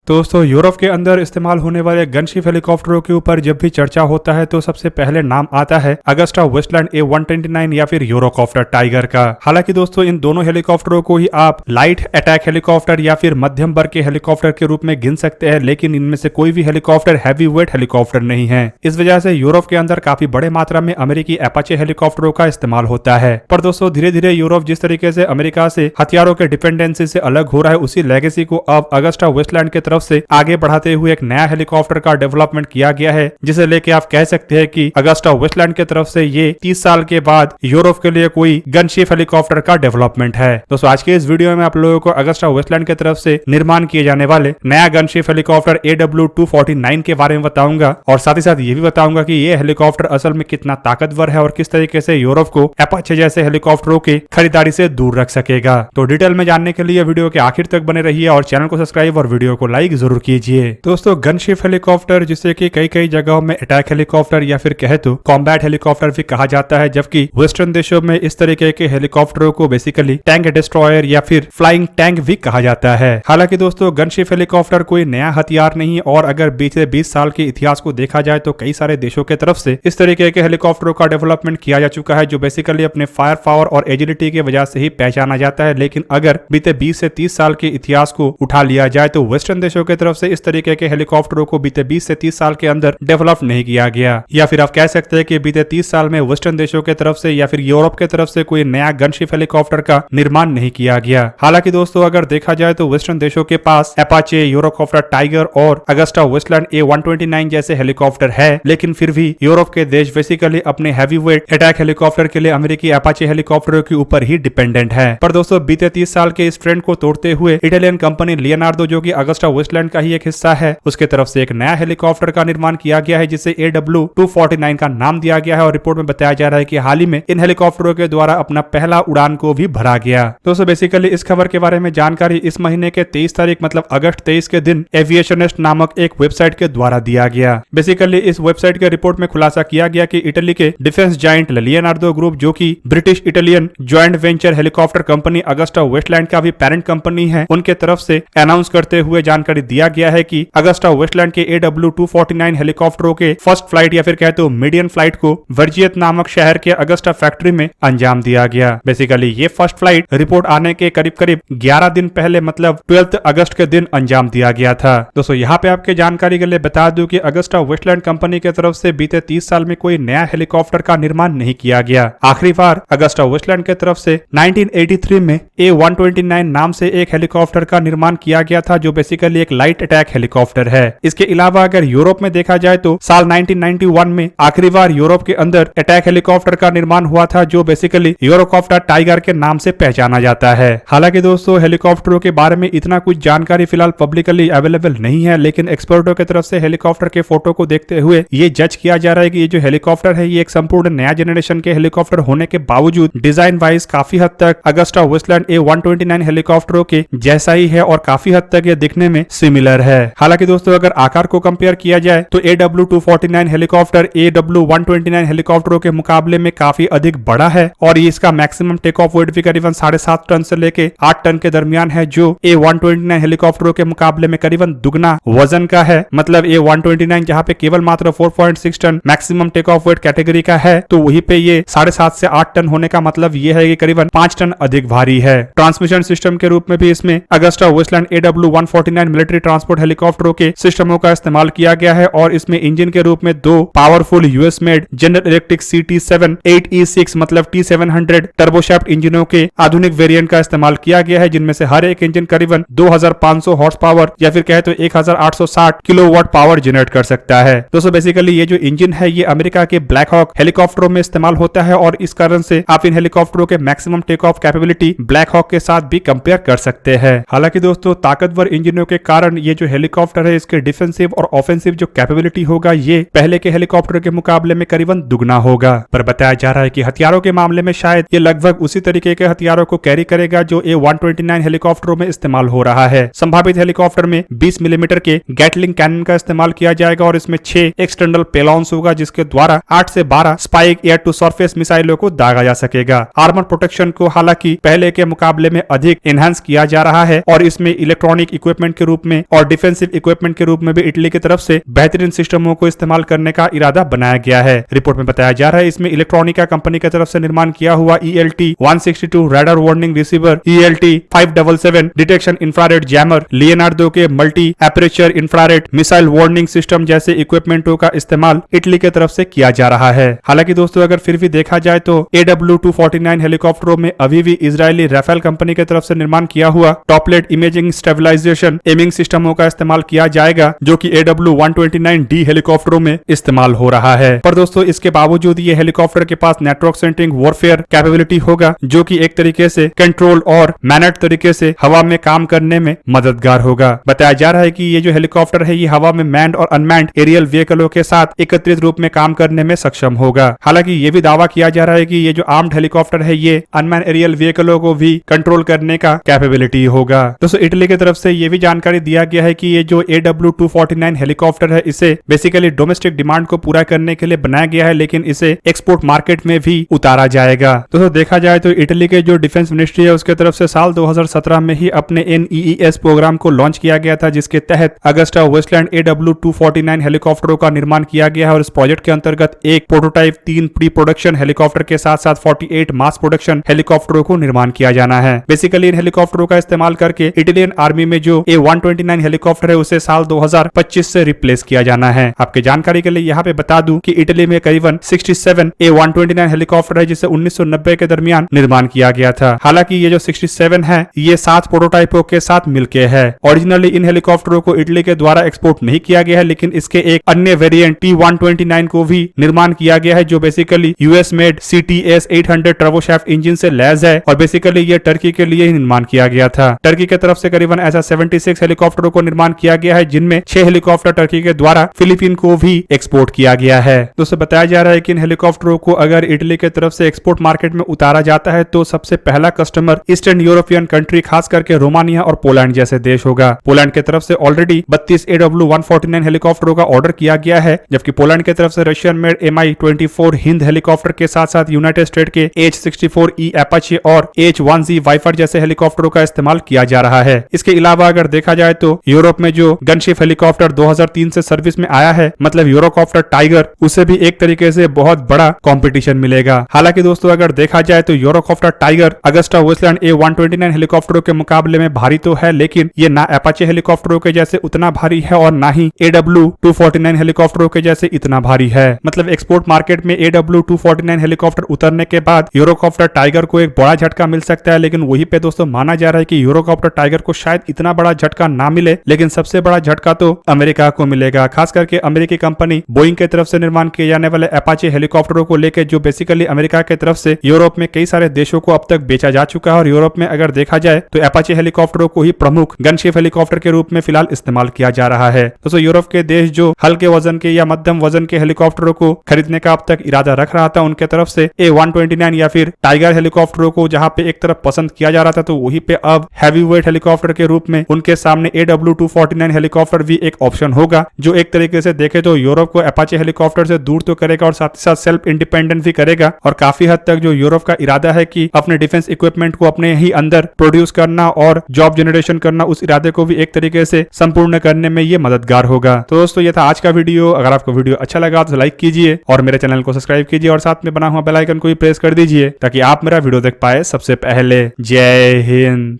दोस्तों यूरोप के अंदर इस्तेमाल होने वाले गनशिप हेलीकॉप्टरों के ऊपर जब भी चर्चा होता है तो सबसे पहले नाम आता है अगस्टा वेस्टलैंड A129 या फिर यूरोकॉप्टर टाइगर का। हालांकि दोस्तों इन दोनों हेलीकॉप्टरों को ही आप लाइट अटैक हेलीकॉप्टर या फिर मध्यम वर्ग के हेलीकॉप्टर के रूप में गिन सकते हैं, लेकिन इनमें से कोई भी हेलीकॉप्टर हैवी वेट हेलीकॉप्टर नहीं है। इस वजह से यूरोप के अंदर काफी बड़े मात्रा में अमेरिकी अपाचे हेलीकॉप्टरों का इस्तेमाल होता है। पर दोस्तों धीरे धीरे यूरोप जिस तरीके से अमेरिका से हथियारों के डिपेंडेंसी से अलग हो रहा है, उसी लेगेसी को अब अगस्टा वेस्टलैंड की तरफ से आगे बढ़ाते हुए एक नया हेलीकॉप्टर का डेवलपमेंट किया गया है, जिसे लेके आप कह सकते हैं कि अगस्टा वेस्टलैंड की तरफ से ये 30 साल के बाद यूरोप के लिए कोई गनशिप हेलीकॉप्टर का डेवलपमेंट है। दोस्तों आज के इस वीडियो में आप लोगों को अगस्टा वेस्टलैंड की तरफ से निर्माण किए जाने वाले नया गनशिप हेलीकॉप्टर AW249 के बारे में बताऊंगा, और साथ ही साथ ये भी बताऊंगा कि ये हेलीकॉप्टर असल में कितना ताकतवर है और किस तरीके से यूरोप को अपाचे जैसे हेलीकॉप्टरों की खरीदारी से दूर रख सकेगा। तो डिटेल में जानने के लिए वीडियो के आखिर तक बने रहिए और चैनल को सब्सक्राइब और वीडियो को लाइक जरूर कीजिए। दोस्तों गनशिप हेलीकॉप्टर जिसे कि कई जगहों में अटैक हेलीकॉप्टर या फिर कहे तो कॉम्बैट हेलीकॉप्टर भी कहा जाता है, जबकि वेस्टर्न देशों में इस तरीके के हेलीकॉप्टरों को बेसिकली टैंक डिस्ट्रॉयर या फिर फ्लाइंग टैंक भी कहा जाता है। हालांकि दोस्तों गनशिप हेलीकॉप्टर कोई नया हथियार नहीं, और अगर बीते 20 साल के इतिहास को देखा जाए तो कई सारे देशों के तरफ से इस तरीके के हेलीकॉप्टरों का डेवलपमेंट किया जा चुका है, जो बेसिकली अपने फायर पावर और एजिलिटी की वजह से ही पहचाना जाता है। लेकिन अगर बीते 20 से 30 साल के इतिहास को उठा लिया जाए तो वेस्टर्न देशों की तरफ से इस तरीके के हेलीकॉप्टरों को बीते 20 से 30 साल के अंदर डेवलप नहीं किया गया, या फिर आप कह सकते हैं कि बीते 30 साल में वेस्टर्न देशों के तरफ से या फिर यूरोप के तरफ से कोई नया गनशिप हेलीकॉप्टर का निर्माण नहीं किया गया। हालांकि दोस्तों अगर देखा जाए तो वेस्टर्न देशों के पास अपाचे, यूरोकॉप्टर टाइगर और अगस्टा वेस्टलैंड A129 जैसे हेलीकॉप्टर है, लेकिन फिर भी यूरोप के देश बेसिकली अपने हैवी वेट अटैक हेलीकॉप्टर के लिए अमेरिकी अपाचे हेलीकॉप्टरों के ऊपर ही डिपेंडेंट है। पर दोस्तों बीते 30 साल के इस ट्रेंड को तोड़ते हुए इटालियन कंपनी लियोनार्डो, जो कि अगस्टा वेस्टलैंड का ही एक हिस्सा है, उसके तरफ से एक नया हेलीकॉप्टर का निर्माण किया गया है जिसे AW249 का नाम दिया गया है। और रिपोर्ट में बताया जा रहा है कि हाल ही में इन हेलीकॉप्टरों के द्वारा अपना पहला उड़ान को भी भरा गया। दोस्तों बेसिकली इस खबर के बारे में जानकारी इस महीने के 23 तारीख मतलब अगस्त 23 के दिन एविएशनिस्ट नामक एक वेबसाइट के द्वारा दिया गया। बेसिकली इस वेबसाइट के रिपोर्ट में खुलासा किया गया कि इटली के डिफेंस जायंट लियोनार्डो ग्रुप, जो कि British Italian joint venture helicopter company Agusta Westland का भी पेरेंट कंपनी है, उनके तरफ से अनाउंस करते हुए जानकारी दिया गया है कि अगस्टा वेस्टलैंड के AW249 हेलीकॉप्टरों के फर्स्ट फ्लाइट या फिर कहते हो मीडियम फ्लाइट को वर्जियत नामक शहर के अगस्टा फैक्ट्री में अंजाम दिया गया। बेसिकली ये फर्स्ट फ्लाइट रिपोर्ट आने के करीब 11 दिन पहले मतलब 12 अगस्त के दिन अंजाम दिया गया था। दोस्तों यहाँ पे आपके जानकारी के लिए बता दूं कि अगस्टा वेस्टलैंड कंपनी की तरफ से बीते 30 साल में कोई नया हेलीकॉप्टर का निर्माण नहीं किया गया। आखिरी बार अगस्टा वेस्टलैंड की तरफ से 1983 में A129 नाम से एक हेलीकॉप्टर का निर्माण किया गया था, जो बेसिकली एक लाइट अटैक हेलीकॉप्टर है। इसके अलावा अगर यूरोप में देखा जाए तो साल 1991 में आखिरी बार यूरोप के अंदर अटैक हेलीकॉप्टर का निर्माण हुआ था, जो बेसिकली यूरोकॉप्टर टाइगर के नाम से पहचाना जाता है। हालांकि दोस्तों हेलीकॉप्टरों के बारे में इतना कुछ जानकारी फिलहाल पब्लिकली अवेलेबल नहीं है, लेकिन एक्सपर्टों की तरफ से हेलीकॉप्टर के फोटो को देखते हुए ये जज किया जा रहा है कि ये जो हेलीकॉप्टर है ये एक संपूर्ण नया जनरेशन के हेलीकॉप्टर होने के बावजूद डिजाइन वाइज काफी हद तक अगस्टा वेस्टलैंड A129 हेलीकॉप्टरों के जैसा ही है और काफी हद तक ये दिखने में सिमिलर है। हालांकि दोस्तों अगर आकार को कंपेयर किया जाए तो AW249 हेलीकॉप्टर AW129 हेलीकॉप्टरों के मुकाबले में काफी अधिक बड़ा है, और ये इसका मैक्सिमम टेक ऑफ वेट भी करीबन 7.5 टन से लेके 8 टन के दरमियान है, जो A129 हेलीकॉप्टरों के मुकाबले में करीबन दुगना वजन का है। मतलब A129 जहाँ पे केवल मात्र 4.6 ton maximum take off weight category का है, तो वहीं पे ये 7.5 से 8 टन होने का मतलब ये है कि करीबन 5 टन अधिक भारी है। ट्रांसमिशन सिस्टम के रूप में भी इसमें Agusta Westland AW149 military transport हेलीकॉप्टरों के सिस्टमों का इस्तेमाल किया गया है, और इसमें इंजन के रूप में 2 powerful US made general electric CT7 8E6 मतलब T700 टर्बोशाफ्ट इंजनों के आधुनिक वेरिएंट का इस्तेमाल किया गया है, जिनमें से हर एक इंजन करीबन 2500 हॉर्स पावर या फिर कहे तो 1860 किलोवाट पावर जनरेट कर सकता है। दोस्तों बेसिकली ये जो इंजन है ये अमेरिका के ब्लैक हॉक हेलीकॉप्टरों में इस्तेमाल होता है, और इस कारण से आप इन हेलीकॉप्टरों के maximum take off capability Black Hawk के साथ भी कंपेयर कर सकते हैं। हालांकि दोस्तों ताकतवर इंजनों के कारण ये जो हेलीकॉप्टर है इसके डिफेंसिव और ऑफेंसिव जो कैपेबिलिटी होगा ये पहले के हेलीकॉप्टर के मुकाबले में करीबन दुगना होगा। पर बताया जा रहा है कि हथियारों के मामले में शायद ये लगभग उसी तरीके के हथियारों को कैरी करेगा जो A129 हेलीकॉप्टरों में इस्तेमाल हो रहा है। संभावित हेलीकॉप्टर में 20 मिलीमीटर के गैटलिंग कैनन का इस्तेमाल किया जाएगा, और इसमें 6 एक्सटर्नल पेलॉन्स होगा, जिसके द्वारा 8 से 12 स्पाइक एयर टू सरफेस मिसाइलों को दागा जा सकेगा। आर्मर प्रोटेक्शन को हालांकि पहले के मुकाबले में अधिक एनहांस किया जा रहा है, और इसमें इलेक्ट्रॉनिक इक्विपमेंट के रूप रूप में और डिफेंसिव इक्विपमेंट के रूप में भी इटली की तरफ से बेहतरीन सिस्टमों को इस्तेमाल करने का इरादा बनाया गया है। रिपोर्ट में बताया जा रहा है इसमें इलेक्ट्रॉनिका कंपनी की तरफ से निर्माण किया हुआ ELT 162 radar warning receiver, ELT 577 detection infrared jammer, Leonardo के multi aperture infrared missile warning system जैसे इक्विपमेंटों का इस्तेमाल इटली की तरफ से किया जा रहा है। हालांकि दोस्तों अगर फिर भी देखा जाए तो AW249 हेलीकॉप्टरों में अभी भी इजरायली राफेल कंपनी की तरफ से निर्माण किया हुआ टॉपलेट इमेजिंग स्टेबलाइजेशन एमिंग सिस्टमों का इस्तेमाल किया जाएगा, जो कि AW129D हेलीकॉप्टरों में इस्तेमाल हो रहा है। पर दोस्तों इसके बावजूद ये हेलीकॉप्टर के पास नेटवर्क सेंटरिंग वॉरफेयर कैपेबिलिटी होगा, जो कि एक तरीके से कंट्रोल और मैनेज तरीके से हवा में काम करने में मददगार होगा। बताया जा रहा है कि ये जो हेलीकॉप्टर है ये हवा में मैन्ड और अनमैन्ड एरियल व्हीकलों के साथ एकत्रित रूप में काम करने में सक्षम होगा। हालांकि ये भी दावा किया जा रहा है कि ये जो आर्म्ड हेलीकॉप्टर है ये अनमैन एरियल व्हीकलों को भी कंट्रोल करने का कैपेबिलिटी होगा। दोस्तों इटली की तरफ से ये भी जानकारी दिया गया है कि ये जो AW249 हेलीकॉप्टर है इसे बेसिकली डोमेस्टिक डिमांड को पूरा करने के लिए बनाया गया है, लेकिन इसे एक्सपोर्ट मार्केट में भी उतारा जाएगा। दोस्तों देखा जाए तो इटली के जो डिफेंस मिनिस्ट्री है उसके तरफ से साल 2017 में ही अपने NEES प्रोग्राम को लॉन्च किया गया था, जिसके तहत अगस्टा वेस्टलैंड AW249 हेलीकॉप्टरों का निर्माण किया गया है और इस प्रोजेक्ट के अंतर्गत एक प्रोटोटाइप 3 प्री प्रोडक्शन हेलीकॉप्टर के साथ साथ 48 मास प्रोडक्शन हेलीकॉप्टरों को निर्माण किया जाना है। बेसिकली इन हेलीकॉप्टरों का इस्तेमाल करके इटालियन आर्मी में जो A129 हेलीकॉप्टर है उसे साल 2025 से रिप्लेस किया जाना है। आपके जानकारी के लिए यहाँ पे बता दूं कि इटली में करीबन 67 A129 हेलीकॉप्टर है जिसे 1990 के दरमियान निर्माण किया गया था। हालांकि ये जो 67 है ये 7 प्रोटोटाइपों के साथ मिलके है। ओरिजिनली इन हेलीकॉप्टरों को इटली के द्वारा एक्सपोर्ट नहीं किया गया है, लेकिन इसके एक अन्य वेरिएंट T129 को भी निर्माण किया गया है जो basically US made CTS 800 turboshaft engine से लैस है और बेसिकली ये टर्की के लिए ही निर्माण किया गया था। टर्की की तरफ से करीबन ऐसा 76 हेलीकॉप्टरों को निर्माण किया गया है, जिनमें 6 हेलीकॉप्टर टर्की के द्वारा फिलीपीन को भी एक्सपोर्ट किया गया है। दोस्तों बताया जा रहा है कि इन हेलीकॉप्टरों को अगर इटली की तरफ से एक्सपोर्ट मार्केट में उतारा जाता है तो सबसे पहला कस्टमर ईस्टर्न यूरोपियन कंट्री खास करके रोमानिया और पोलैंड जैसे देश होगा। पोलैंड की तरफ से ऑलरेडी 32 AW149 हेलीकॉप्टरों का ऑर्डर किया गया है, जबकि पोलैंड की तरफ से Russian made Mi-24 Hind helicopter के साथ साथ यूनाइटेड स्टेट के H-64E अपाचे और H-1Z वाइपर जैसे हेलीकॉप्टरों का इस्तेमाल किया जा रहा है। इसके अलावा अगर देखा जाए तो यूरोप में जो गनशिप हेलीकॉप्टर 2003 से सर्विस में आया है, मतलब यूरोकॉप्टर टाइगर, उसे भी एक तरीके से बहुत बड़ा कंपटीशन मिलेगा। हालांकि दोस्तों अगर देखा जाए तो Eurocopter tiger Agusta Westland A129 हेलीकॉप्टरों के मुकाबले में भारी तो है, लेकिन ये ना अपाचे हेलीकॉप्टरों के जैसे उतना भारी है और ना ही AW249 हेलीकॉप्टरों के जैसे इतना भारी है। मतलब एक्सपोर्ट मार्केट में AW249 हेलीकॉप्टर उतरने के बाद यूरोकॉप्टर टाइगर को एक बड़ा झटका मिल सकता है, लेकिन वहीं पे दोस्तों माना जा रहा है कि यूरोकॉप्टर टाइगर को शायद इतना बड़ा झटका ना मिले, लेकिन सबसे बड़ा झटका तो अमेरिका को मिलेगा। खास करके अमेरिकी कंपनी बोइंग की तरफ से निर्माण किए जाने वाले अपाचे हेलीकॉप्टरों को लेकर, जो बेसिकली अमेरिका की तरफ से यूरोप में कई सारे देशों को अब तक बेचा जा चुका है और यूरोप में अगर देखा जाए तो अपाचे हेलीकॉप्टरों को ही प्रमुख गनशिप हेलीकॉप्टर के रूप में फिलहाल इस्तेमाल किया जा रहा है। दोस्तों यूरोप के देश जो हल्के वजन के या मध्यम वजन के हेलीकॉप्टरों को खरीदने का अब तक इरादा रख रहा था, उनके तरफ से A129 या फिर टाइगर हेलीकॉप्टरों को जहां पे एक तरफ पसंद किया जा रहा था, तो वहीं पे अब हैवी वेट हेलीकॉप्टर के रूप में उनके सामने AW249 हेलीकॉप्टर भी एक ऑप्शन होगा, जो एक तरीके से देखे तो यूरोप को अपाचे हेलीकॉप्टर से दूर तो करेगा और साथ ही साथ सेल्फ इंडिपेंडेंट भी करेगा। और काफी हद तक जो यूरोप का इरादा है कि अपने डिफेंस इक्विपमेंट को अपने ही अंदर प्रोड्यूस करना और जॉब जनरेशन करना, उस इरादे को भी एक तरीके से संपूर्ण करने में ये मददगार होगा। तो दोस्तों ये था आज का वीडियो। अगर आपको वीडियो अच्छा लगा तो लाइक कीजिए और मेरे चैनल को सब्सक्राइब कीजिए और साथ में बना हुआ बेल आइकन को भी प्रेस कर दीजिए ताकि आप मेरा वीडियो देख पाए सबसे पहले। जय हिंद।